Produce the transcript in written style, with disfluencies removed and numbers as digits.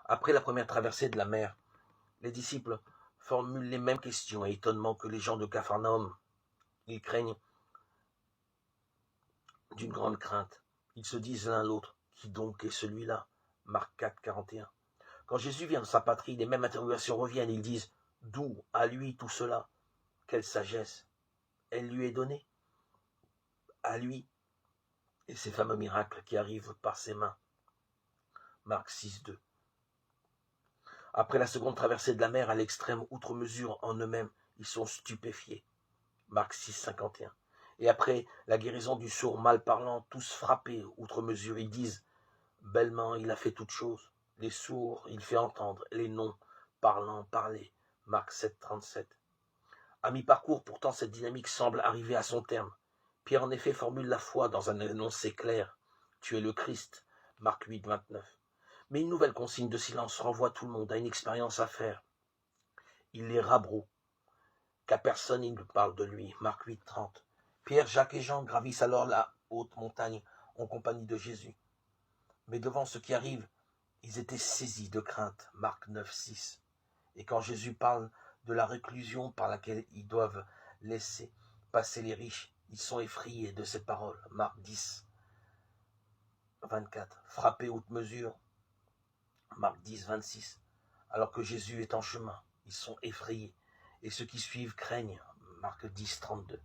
Après la première traversée de la mer, les disciples formulent les mêmes questions et étonnements que les gens de Capharnaüm. Ils craignent d'une grande crainte. Ils se disent l'un l'autre, qui donc est celui-là? Marc 4, 41. Quand Jésus vient de sa patrie, les mêmes interrogations reviennent. Ils disent, d'où à lui tout cela? Quelle sagesse elle lui est donnée? À lui et ces fameux miracles qui arrivent par ses mains. Marc 6, 2. Après la seconde traversée de la mer à l'extrême outre mesure en eux-mêmes, ils sont stupéfiés. Marc 6, 51. Et après la guérison du sourd mal parlant, tous frappés outre mesure, ils disent, bellement il a fait toutes choses. Les sourds, il fait entendre, les non parlants, parler. Marc 7, 37. À mi-parcours, pourtant, cette dynamique semble arriver à son terme. Pierre, en effet, formule la foi dans un énoncé clair. Tu es le Christ. Marc 8, 29. Mais une nouvelle consigne de silence renvoie tout le monde à une expérience à faire. Il les rabroue, qu'à personne il ne parle de lui. Marc 8, 30. Pierre, Jacques et Jean gravissent alors la haute montagne en compagnie de Jésus. Mais devant ce qui arrive, ils étaient saisis de crainte. Marc 9, 6. Et quand Jésus parle de la réclusion par laquelle ils doivent laisser passer les riches, ils sont effrayés de ces paroles. Marc 10, 24. Frappés haute mesure. Marc 10, 26. Alors que Jésus est en chemin, ils sont effrayés. Et ceux qui suivent craignent. Marc 10, 32.